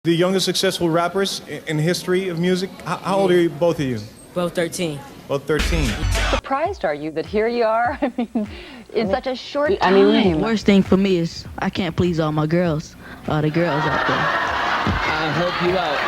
The youngest successful rappers in history of music. How old are you, both of you? Both 13. Both 13. Surprised are you that here you are? I mean, in such a short time. The worst thing for me is I can't please all my girls, all the girls out there. I'll help you out.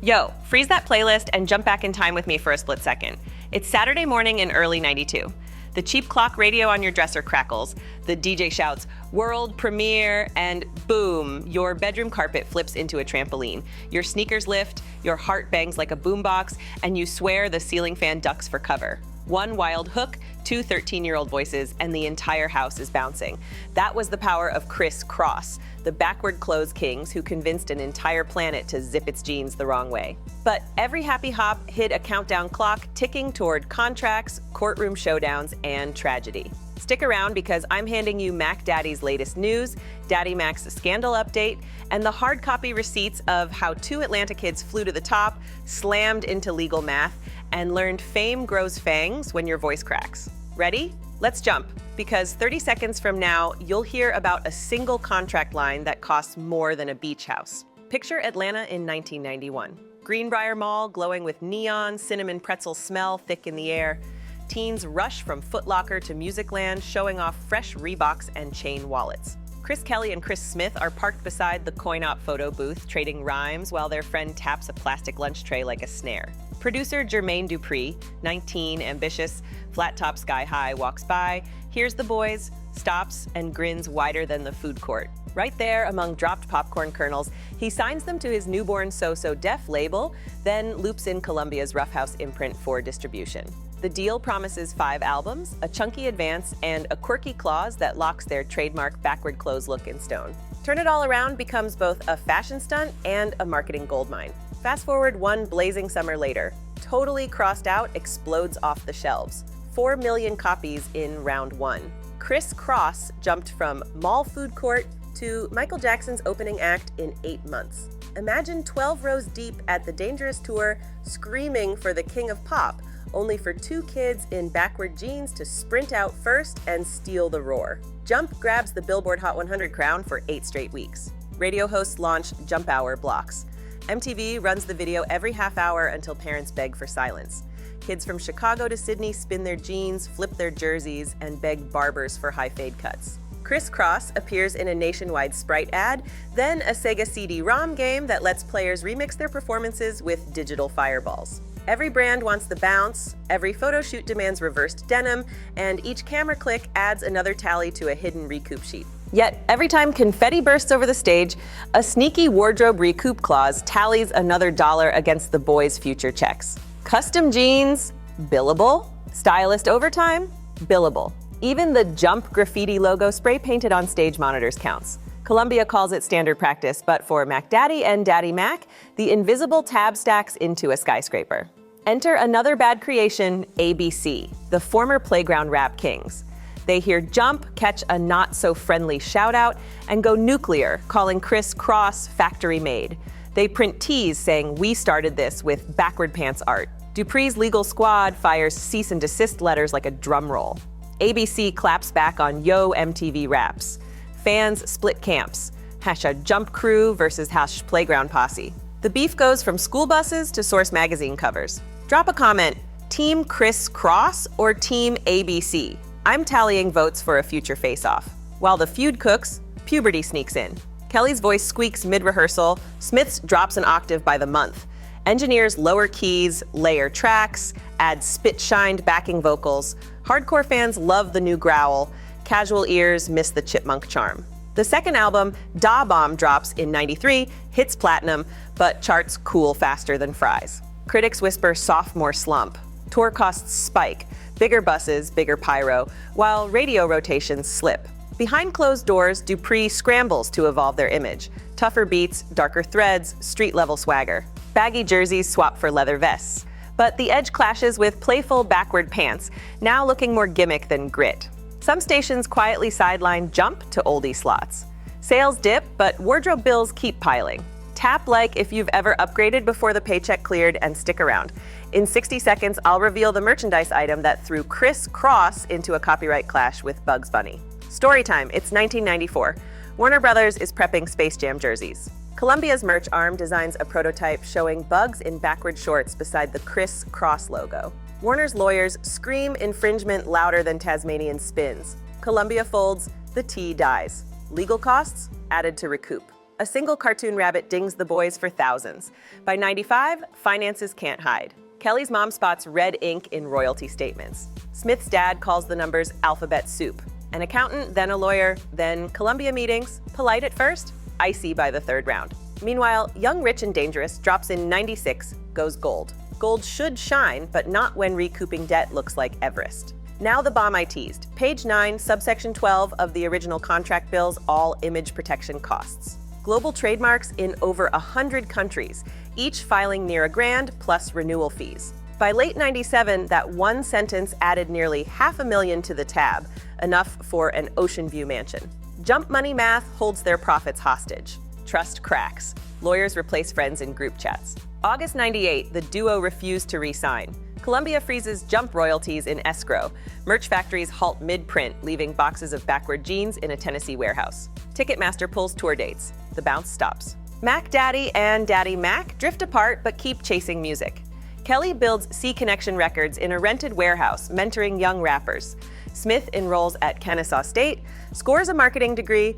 Yo, freeze that playlist and jump back in time with me for a split second. It's Saturday morning in early '92. The cheap clock radio on your dresser crackles, the DJ shouts, "World premiere," and boom, your bedroom carpet flips into a trampoline. Your sneakers lift, your heart bangs like a boombox, and you swear the ceiling fan ducks for cover. One wild hook, two 13-year-old voices, and the entire house is bouncing. That was the power of Kriss Kross, the backward clothes kings who convinced an entire planet to zip its jeans the wrong way. But every happy hop hid a countdown clock ticking toward contracts, courtroom showdowns, and tragedy. Stick around because I'm handing you Mac Daddy's latest news, Daddy Mac's scandal update, and the hard copy receipts of how two Atlanta kids flew to the top, slammed into legal math, and learned fame grows fangs when your voice cracks. Ready? Let's jump, because 30 seconds from now, you'll hear about a single contract line that costs more than a beach house. Picture Atlanta in 1991. Greenbriar Mall glowing with neon, cinnamon-pretzel smell thick in the air. Teens rush from Foot Locker to Musicland, showing off fresh Reeboks and chain wallets. Chris Kelly and Chris Smith are parked beside the coin-op photo booth, trading rhymes while their friend taps a plastic lunch tray like a snare. Producer Jermaine Dupri, 19, ambitious, flat top sky high, walks by, hears the boys, stops, and grins wider than the food court. Right there among dropped popcorn kernels, he signs them to his newborn So-So Def label, then loops in Columbia's Roughhouse imprint for distribution. The deal promises 5 albums, a chunky advance, and a quirky clause that locks their trademark backward clothes look in stone. Turn It All Around becomes both a fashion stunt and a marketing goldmine. Fast forward one blazing summer later, Totally Crossed Out explodes off the shelves. 4 million copies in round 1. Kriss Kross jumped from mall food court to Michael Jackson's opening act in 8 months. Imagine 12 rows deep at the Dangerous Tour screaming for the king of pop, only for 2 kids in backward jeans to sprint out first and steal the roar. Jump grabs the Billboard Hot 100 crown for 8 straight weeks. Radio hosts launch Jump Hour blocks. MTV runs the video every half hour until parents beg for silence. Kids from Chicago to Sydney spin their jeans, flip their jerseys, and beg barbers for high fade cuts. Kriss Kross appears in a nationwide Sprite ad, then a Sega CD-ROM game that lets players remix their performances with digital fireballs. Every brand wants the bounce, every photo shoot demands reversed denim, and each camera click adds another tally to a hidden recoup sheet. Yet, every time confetti bursts over the stage, a sneaky wardrobe recoup clause tallies another dollar against the boys' future checks. Custom jeans, billable. Stylist overtime, billable. Even the Jump graffiti logo spray painted on stage monitors counts. Columbia calls it standard practice, but for Mac Daddy and Daddy Mac, the invisible tab stacks into a skyscraper. Enter another bad creation, ABC, the former playground rap kings. They hear Jump, catch a not-so-friendly shout-out, and go nuclear, calling Kriss Kross factory made. They print tees saying, "We started this," with backward pants art. Dupri's legal squad fires cease and desist letters like a drum roll. ABC claps back on Yo MTV Raps. Fans split camps. # Jump Crew versus # Playground Posse. The beef goes from school buses to Source magazine covers. Drop a comment, Team Kriss Kross or Team ABC? I'm tallying votes for a future face-off. While the feud cooks, puberty sneaks in. Kelly's voice squeaks mid-rehearsal, Smith's drops an octave by the month. Engineers lower keys, layer tracks, add spit-shined backing vocals. Hardcore fans love the new growl. Casual ears miss the chipmunk charm. The second album, Da Bomb, drops in '93, hits platinum, but charts cool faster than fries. Critics whisper sophomore slump. Tour costs spike, bigger buses, bigger pyro, while radio rotations slip. Behind closed doors, Dupri scrambles to evolve their image. Tougher beats, darker threads, street-level swagger. Baggy jerseys swap for leather vests. But the edge clashes with playful backward pants, now looking more gimmick than grit. Some stations quietly sideline Jump to oldie slots. Sales dip, but wardrobe bills keep piling. Tap like if you've ever upgraded before the paycheck cleared and stick around. In 60 seconds, I'll reveal the merchandise item that threw Kriss Kross into a copyright clash with Bugs Bunny. Story time, it's 1994. Warner Brothers is prepping Space Jam jerseys. Columbia's merch arm designs a prototype showing bugs in backward shorts beside the Kriss Kross logo. Warner's lawyers scream infringement louder than Tasmanian spins. Columbia folds, the T dies. Legal costs added to recoup. A single cartoon rabbit dings the boys for thousands. By 95, finances can't hide. Kelly's mom spots red ink in royalty statements. Smith's dad calls the numbers alphabet soup. An accountant, then a lawyer, then Columbia meetings, polite at first, icy by the third round. Meanwhile, Young, Rich, and Dangerous drops in 96, goes gold. Gold should shine, but not when recouping debt looks like Everest. Now the bomb I teased. Page 9, subsection 12 of the original contract bills all image protection costs. Global trademarks in over 100 countries, each filing near $1,000 plus renewal fees. By late 97, that one sentence added nearly $500,000 to the tab, enough for an ocean view mansion. Jump money math holds their profits hostage. Trust cracks. Lawyers replace friends in group chats. August 98, the duo refused to re-sign. Columbia freezes Jump royalties in escrow. Merch factories halt mid-print, leaving boxes of backward jeans in a Tennessee warehouse. Ticketmaster pulls tour dates. The bounce stops. Mac Daddy and Daddy Mac drift apart but keep chasing music. Kelly builds C Connection Records in a rented warehouse, mentoring young rappers. Smith enrolls at Kennesaw State, scores a marketing degree,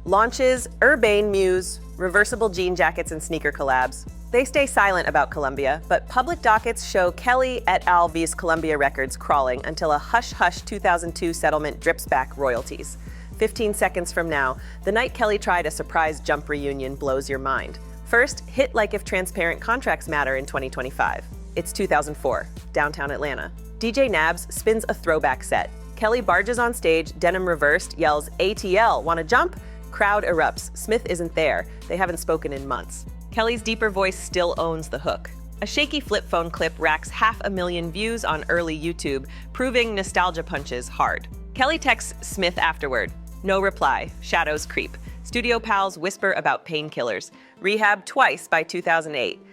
launches Urbane Muse, reversible jean jackets and sneaker collabs. They stay silent about Columbia, but public dockets show Kelly et al. Vs. Columbia Records crawling until a hush-hush 2002 settlement drips back royalties. 15 seconds from now, the night Kelly tried a surprise Jump reunion blows your mind. First, hit like if transparent contracts matter in 2025. It's 2004, downtown Atlanta. DJ Nabs spins a throwback set. Kelly barges on stage, denim reversed, yells, ATL, wanna jump? Crowd erupts. Smith isn't there. They haven't spoken in months. Kelly's deeper voice still owns the hook. A shaky flip phone clip racks 500,000 views on early YouTube, proving nostalgia punches hard. Kelly texts Smith afterward. No reply. Shadows creep. Studio pals whisper about painkillers. Rehab twice by 2008.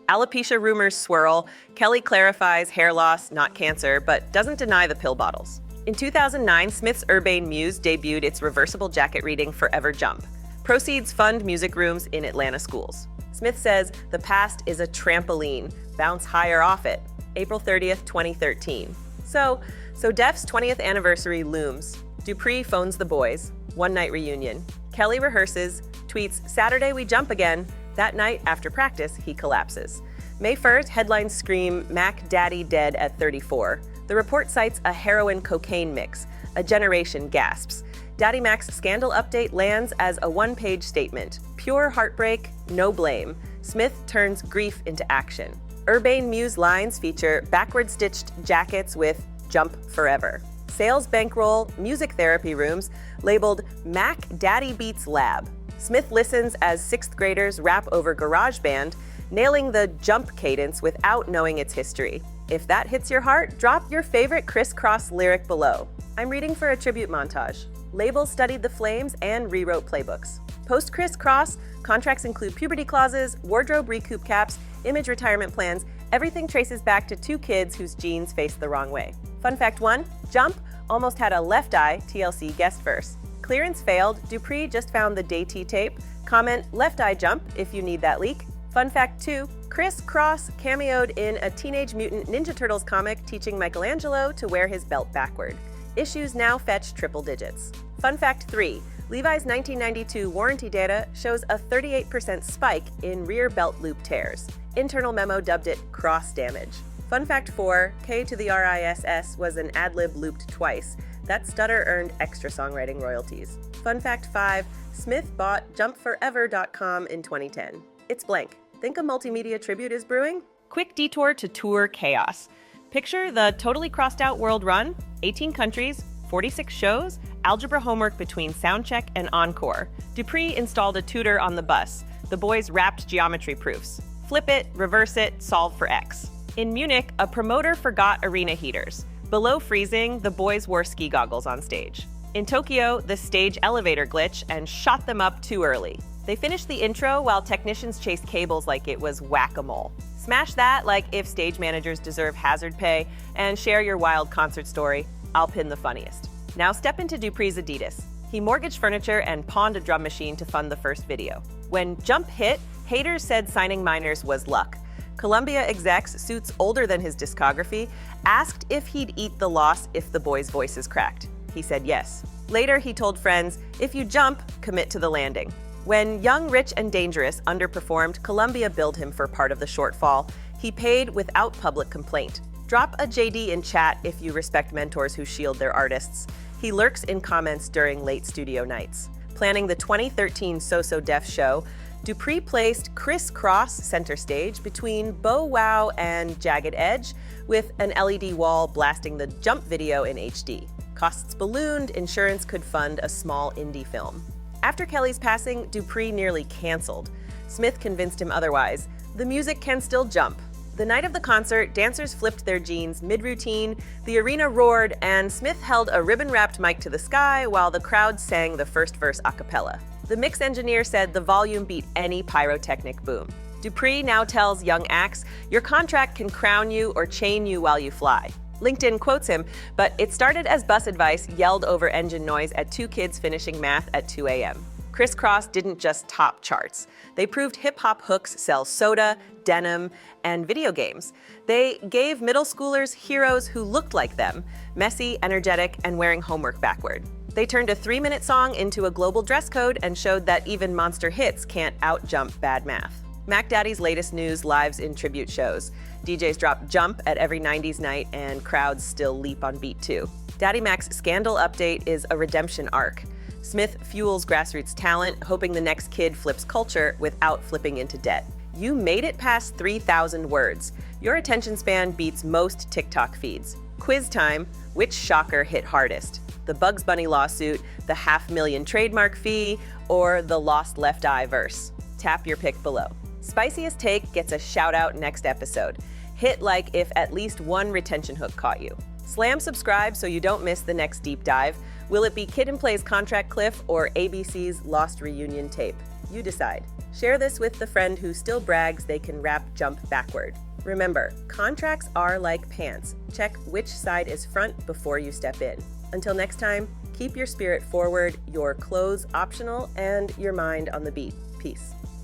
Alopecia rumors swirl. Kelly clarifies hair loss, not cancer, but doesn't deny the pill bottles. In 2009, Smith's Urbane Muse debuted its reversible jacket reading Forever Jump. Proceeds fund music rooms in Atlanta schools. Smith says the past is a trampoline. Bounce higher off it. April 30th, 2013. So Def's 20th anniversary looms. Dupri phones the boys. One-night reunion. Kelly rehearses, tweets, Saturday we jump again. That night, after practice, he collapses. May 1st, headlines scream, Mac Daddy dead at 34. The report cites a heroin-cocaine mix. A generation gasps. Daddy Mac's scandal update lands as a one-page statement. Pure heartbreak, no blame. Smith turns grief into action. Urbane Muse lines feature backward-stitched jackets with Jump Forever. Sales bankroll music therapy rooms labeled Mac Daddy Beats Lab. Smith listens as 6th graders rap over GarageBand, nailing the jump cadence without knowing its history. If that hits your heart, drop your favorite Kriss Kross lyric below. I'm reading for a tribute montage. Labels studied the flames and rewrote playbooks. Post Kriss Kross, contracts include puberty clauses, wardrobe recoup caps, image retirement plans. Everything traces back to 2 kids whose genes faced the wrong way. Fun fact 1, Jump almost had a Left Eye TLC guest verse. Clearance failed. Dupri just found the Day-T tape. Comment Left Eye Jump if you need that leak. Fun fact 2, Kriss Kross cameoed in a Teenage Mutant Ninja Turtles comic teaching Michelangelo to wear his belt backward. Issues now fetch triple digits. Fun fact 3, Levi's 1992 warranty data shows a 38% spike in rear belt loop tears. Internal memo dubbed it cross damage. Fun fact 4, K to the RISS was an ad-lib looped twice. That stutter earned extra songwriting royalties. Fun fact 5, Smith bought jumpforever.com in 2010. It's blank. Think a multimedia tribute is brewing? Quick detour to tour chaos. Picture the totally crossed out world run, 18 countries, 46 shows, algebra homework between soundcheck and encore. Dupri installed a tutor on the bus. The boys rapped geometry proofs. Flip it, reverse it, solve for X. In Munich, a promoter forgot arena heaters. Below freezing, the boys wore ski goggles on stage. In Tokyo, the stage elevator glitched and shot them up too early. They finished the intro while technicians chased cables like it was whack-a-mole. Smash that like if stage managers deserve hazard pay, and share your wild concert story. I'll pin the funniest. Now step into Dupri's Adidas. He mortgaged furniture and pawned a drum machine to fund the first video. When Jump hit, haters said signing minors was luck. Columbia execs, suits older than his discography, asked if he'd eat the loss if the boys' voices cracked. He said yes. Later, he told friends, if you jump, commit to the landing. When Young, Rich, and Dangerous underperformed, Columbia billed him for part of the shortfall. He paid without public complaint. Drop a JD in chat if you respect mentors who shield their artists. He lurks in comments during late studio nights. Planning the 2013 So Def show, Dupri placed Kriss Kross center stage between Bow Wow and Jagged Edge, with an LED wall blasting the Jump video in HD. Costs ballooned, insurance could fund a small indie film. After Kelly's passing, Dupri nearly canceled. Smith convinced him otherwise. The music can still jump. The night of the concert, dancers flipped their jeans mid-routine, the arena roared, and Smith held a ribbon-wrapped mic to the sky while the crowd sang the first verse a cappella. The mix engineer said the volume beat any pyrotechnic boom. Dupri now tells young acts, your contract can crown you or chain you while you fly. LinkedIn quotes him, but it started as bus advice yelled over engine noise at two kids finishing math at 2 a.m. Kriss Kross didn't just top charts. They proved hip-hop hooks sell soda, denim, and video games. They gave middle schoolers heroes who looked like them, messy, energetic, and wearing homework backward. They turned a 3-minute song into a global dress code and showed that even monster hits can't out-jump bad math. Mac Daddy's latest news lives in tribute shows. DJs drop Jump at every 90s night, and crowds still leap on beat too. Daddy Mac's Scandal update is a redemption arc. Smith fuels grassroots talent, hoping the next kid flips culture without flipping into debt. You made it past 3,000 words. Your attention span beats most TikTok feeds. Quiz time, which shocker hit hardest? The Bugs Bunny lawsuit, the $500,000 trademark fee, or the lost left eye verse? Tap your pick below. Spiciest Take gets a shout out next episode. Hit like if at least one retention hook caught you. Slam subscribe so you don't miss the next deep dive. Will it be Kid and Play's Contract Cliff or ABC's Lost Reunion tape? You decide. Share this with the friend who still brags they can rap Jump backward. Remember, contracts are like pants. Check which side is front before you step in. Until next time, keep your spirit forward, your clothes optional, and your mind on the beat. Peace.